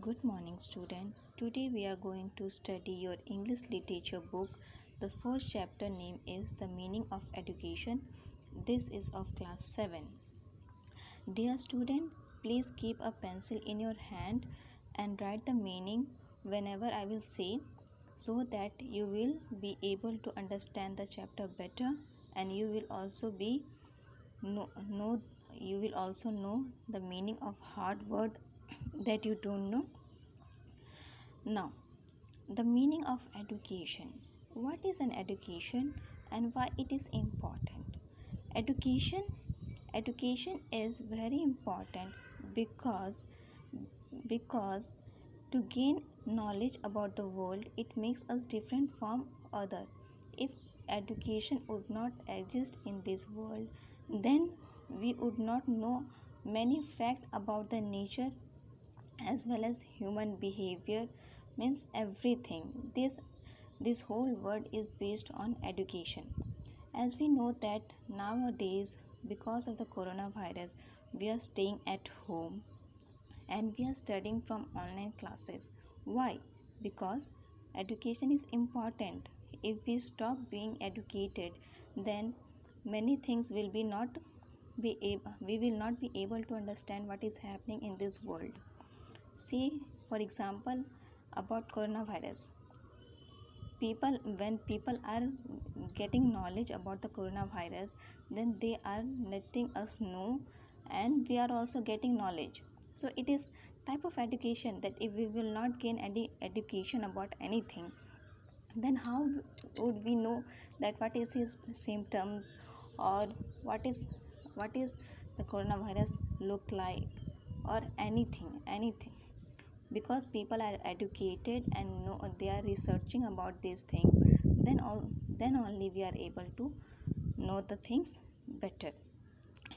Good morning, student. Today we are going to study your English literature book. The first chapter name is The Meaning of Education. This is of class 7. Dear student, please keep a pencil in your hand and write the meaning whenever I will say so that you will be able to understand the chapter better and you will also be know you will also know the meaning of hard word that you don't know. Now, the meaning of education. What is an education and why it is important? Education education is very important because because to gain knowledge about the world it makes us different from other. If education would not exist in this world, then we would not know many facts about the nature as well as human behavior, means everything. This whole world is based on education. As we know that nowadays, because of the coronavirus, we are staying at home and we are studying from online classes. Why? Because education is important. If we stop being educated, then many things will be not be able we will not be able to understand what is happening in this world. See, for example, about coronavirus. When people are getting knowledge about the coronavirus, then they are letting us know, and we are also getting knowledge. So it is type of education that if we will not gain any education about anything, then how would we know that what is his symptoms or what is what is the coronavirus look like or anything, because people are educated and know they are researching about these things, then only we are able to know the things better.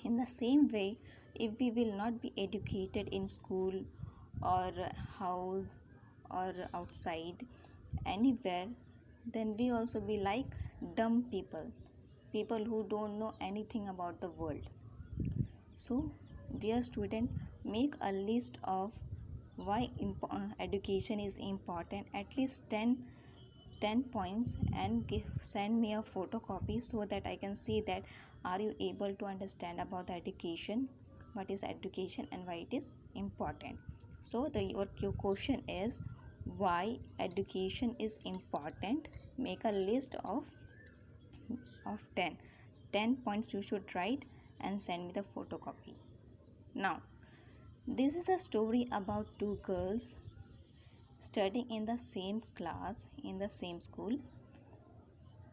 In the same way, if we will not be educated in school or house or outside anywhere, then we also be like dumb people who don't know anything about the world. So, dear student, make a list of why education is important, at least 10 points, and send me a photocopy so that I can see that are you able to understand about the education, what is education and why it is important. So your question is why education is important. Make a list of 10 points you should write and send me the photocopy. Now, this is a story about two girls studying in the same class in the same school.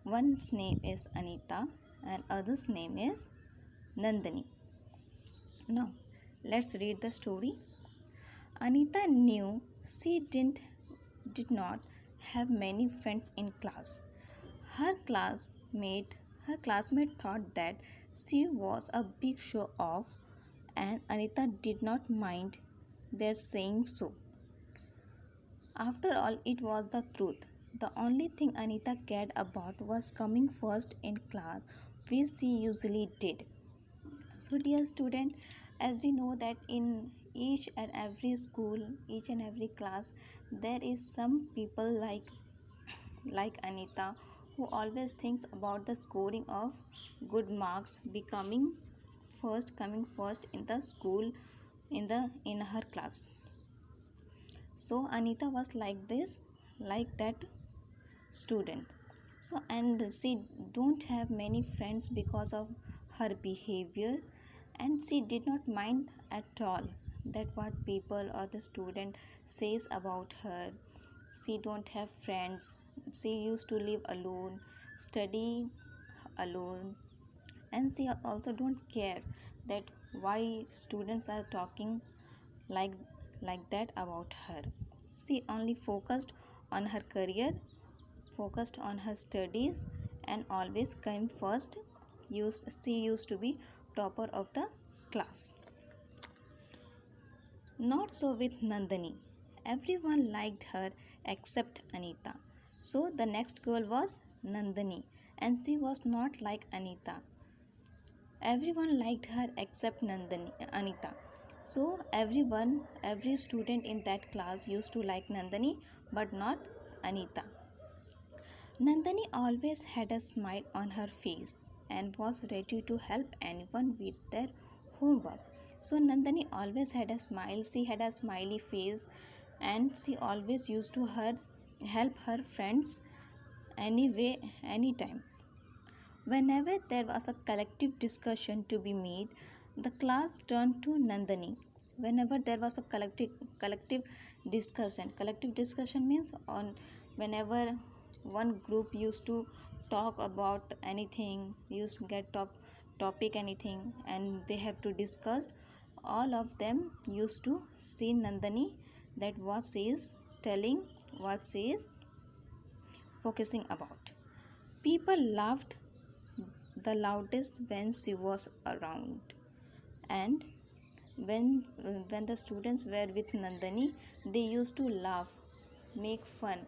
One's name is Anita and other's name is Nandini. Now, let's read the story. Anita knew she did not have many friends in class. Her classmate her classmate thought that she was a big show off, and Anita did not mind their saying so. After all, it was the truth. The only thing Anita cared about was coming first in class, which she usually did. So, dear student, as we know that in each and every school, each and every class, there is some people like Anita who always thinks about the scoring of good marks, coming first in the school, in her class. So Anita was like this, like that student. So, and she don't have many friends because of her behavior, and she did not mind at all that what people or the student says about her. She don't have friends. She used to live alone, study alone, and she also don't care that why students are talking like like that about her. She only focused on her career, focused on her studies, and always came first. She used to be topper of the class. Not so with Nandini. Everyone liked her except Anita. So the next girl was Nandini, and she was not like Anita. Everyone liked her except Anita. So every student in that class used to like Nandini, but not Anita. Nandini always had a smile on her face and was ready to help anyone with their homework. So Nandini always had a smile. She had a smiley face, and she always used to help her friends anyway, anytime. Whenever there was a collective discussion to be made, the class turned to Nandini. Whenever there was a collective discussion means on whenever one group used to talk about anything, used to get topic anything, and they have to discuss. All of them used to see Nandini, that what she is telling, what she is focusing about. People laughed the loudest when she was around, and when the students were with Nandini, they used to laugh, make fun,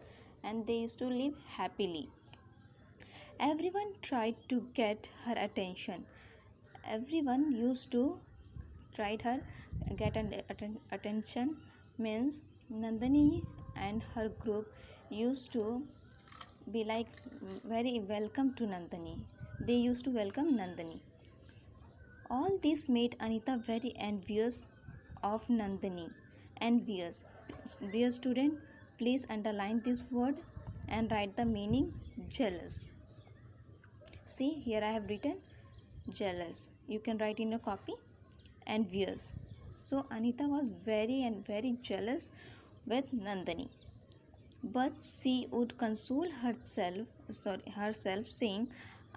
and they used to live happily. Everyone tried to get her attention. Everyone used to tried her get attention means Nandini and her group used to be like very welcome to Nandini. They used to welcome Nandini. All this made Anita very envious of Nandini. Envious. Dear student, please underline this word and write the meaning jealous. See, here I have written jealous. You can write in your copy envious. So Anita was very and very jealous with Nandini. But she would console herself saying,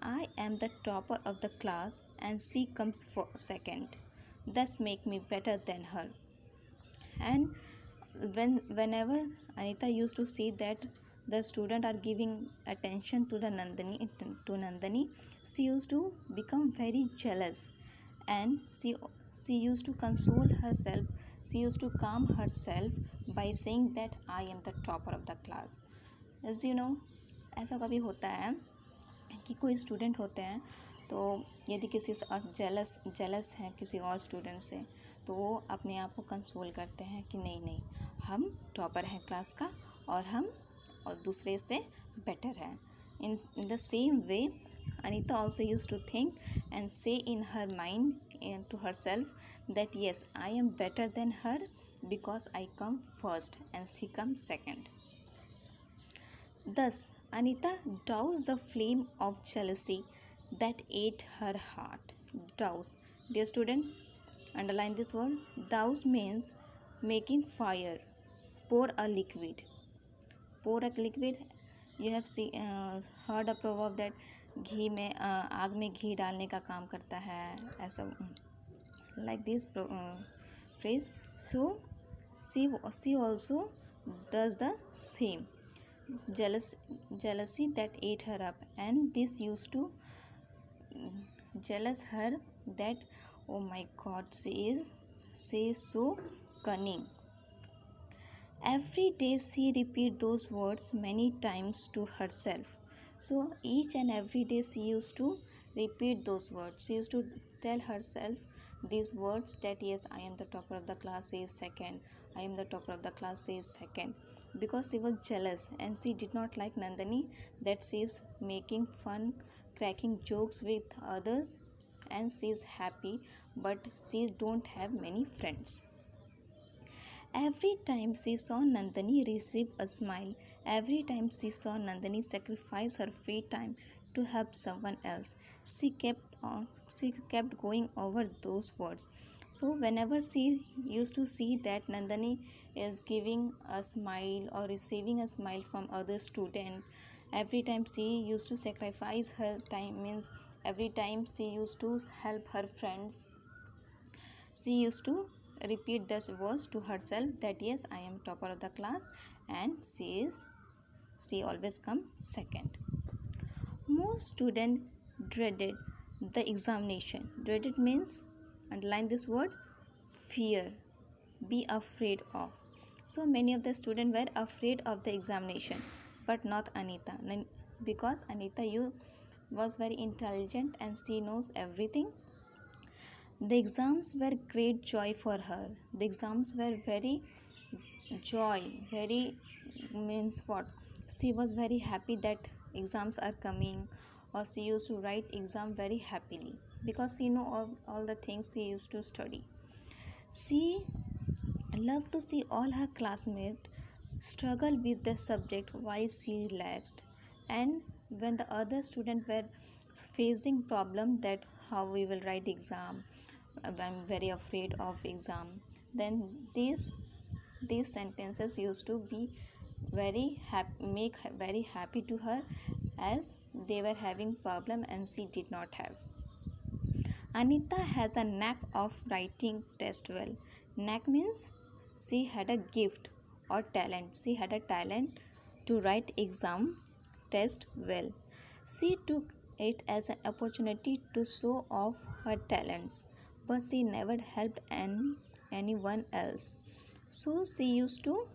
I am the topper of the class and she comes for second. Thus make me better than her. And whenever Anita used to see that the student are giving attention to Nandini, she used to become very jealous, and she used to console herself. She used to calm herself by saying that I am the topper of the class. As you know, ऐसा कभी होता है कि कोई student होते हैं, तो यदि किसी से जेलस हैं किसी और स्टूडेंट से, तो वो अपने आप को कंसोल करते हैं कि नहीं नहीं, हम टॉपर हैं क्लास का और हम और दूसरे से बेटर हैं. In the same way Anita also used to think and say in her mind and to herself that yes, I am better than her because I come first and she comes second. Thus, Anita doused the flame of jealousy that ate her heart. Douse. Dear student, underline this word. Douse means making fire. Pour a liquid. Pour a liquid. You have heard a proverb that घी में आग में घी डालने का काम करता है, ऐसा like this phrase. So she also does the same. Jealousy that ate her up, and this used to jealous her that oh my god, she is so cunning. Every day she repeat those words many times to herself. So each and every day she used to repeat those words. She used to tell herself these words that yes, I am the topper of the class, she is second. I am the topper of the class, she is second. Because she was jealous and she did not like Nandini, that she is making fun, cracking jokes with others, and she is happy, but she don't have many friends. Every time she saw Nandini receive a smile, every time she saw Nandini sacrifice her free time to help someone else, she kept going over those words. So whenever she used to see that Nandini is giving a smile or receiving a smile from other student, every time she used to sacrifice her time, means every time she used to help her friends, she used to repeat this words to herself that yes, I am topper of the class and she always come second. Most students dreaded the examination. Dreaded means, underline this word, fear, be afraid of. So many of the students were afraid of the examination, but not Anita, because Anita was very intelligent and she knows everything. The exams were great joy for her. The exams were very joy, very means what? She was very happy that exams are coming, or she used to write exam very happily because she know all the things she used to study. She loved to see all her classmates struggle with the subject while she relaxed. And when the other students were facing problem that how we will write exam, I'm very afraid of exam, then these sentences used to be very happy, make very happy to her, as they were having problem and she did not have. Anita has a knack of writing test well. Knack means she had a gift or talent. She had a talent to write exam test well. She took it as an opportunity to show off her talents, but she never helped anyone else. So she used to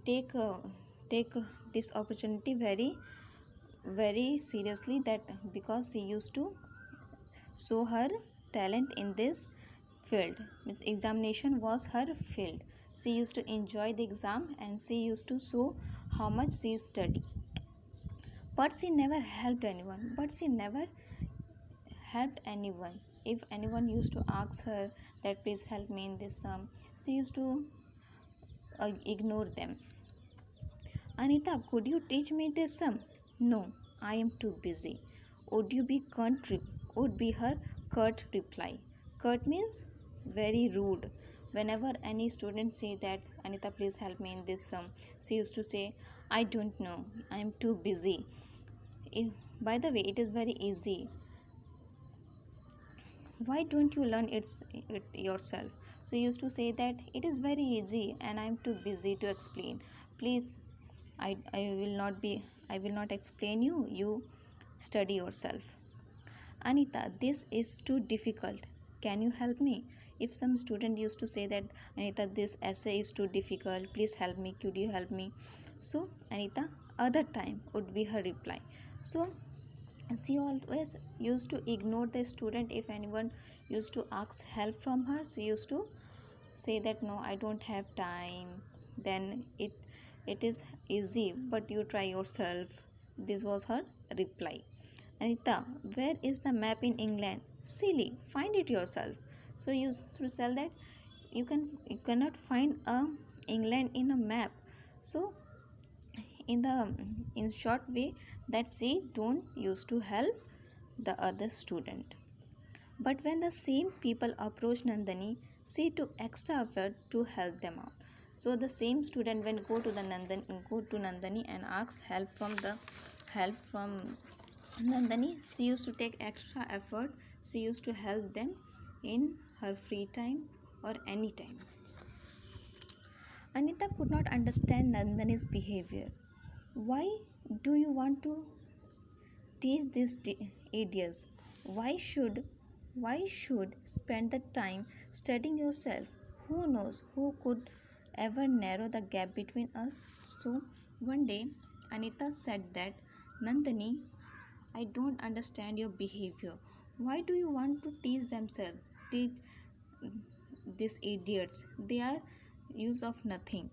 take take this opportunity very seriously, that because she used to show her talent in this field. Means examination was her field. She used to enjoy the exam and she used to show how much she studied. But she never helped anyone. If anyone used to ask her that please help me in this sum, she used to ignore them. Anita, could you teach me this sum? No, I am too busy. Would you be curt? Would be her curt reply. Curt means very rude. Whenever any student say that Anita, please help me in this sum, she used to say, I don't know. I am too busy. By the way, it is very easy. Why don't you learn it yourself? So he used to say that it is very easy and I am too busy to explain. Please, I will not be I will not explain you. You study yourself. Anita, this is too difficult. Can you help me? If some student used to say that Anita, this essay is too difficult, please help me. Could you help me? So Anita, other time would be her reply. So she always used to ignore the student. If anyone used to ask help from her, she used to say that no, I don't have time. Then it is easy, but you try yourself. This was her reply. Anita, where is the map in England? Silly, find it yourself. So you used to tell that you cannot find a England in a map. So in short way, that she don't used to help the other student. But when the same people approached Nandini, she took extra effort to help them out. So the same student when go to Nandini and ask help from Nandini, she used to take extra effort. She used to help them in her free time or any time. Anita could not understand Nandini's behavior. Why do you want to teach these idiots? Why should spend the time studying yourself? Who knows who could ever narrow the gap between us? So one day Anita said that, Nandini, I don't understand your behavior. Why do you want to teach themselves? Teach these idiots. They are use of nothing.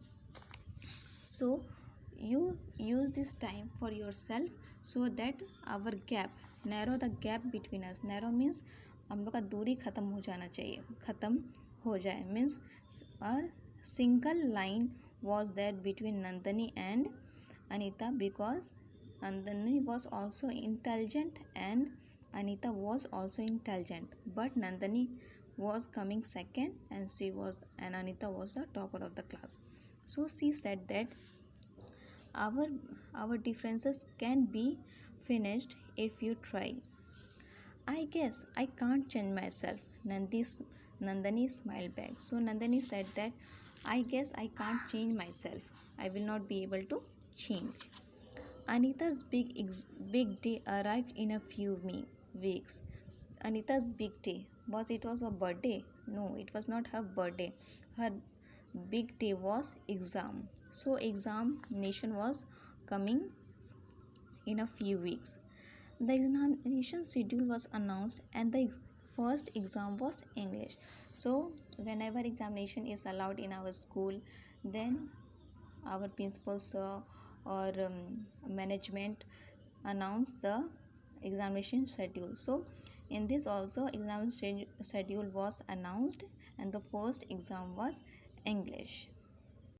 So you use this time for yourself so that our gap, narrow the gap between us. Narrow means हम लोग का दूरी ख़त्म हो जाना चाहिए, ख़त्म हो जाए means a single line was there between Nandini and Anita, because Nandini was also intelligent and Anita was also intelligent, but Nandini was coming second and Anita was the topper of the class. So she said that our our differences can be finished if you try. I guess I can't change myself. Nandini smiled back. So Nandini said that I guess I can't change myself. I will not be able to change. Anita's big day arrived in a few weeks. Anita's big day was a birthday? No, it was not her birthday. Her big day was exam. So examination was coming in a few weeks. The examination schedule was announced and the first exam was English. So whenever examination is allowed in our school, then our principal sir or management announce the examination schedule. So in this also examination schedule was announced, and the first exam was English.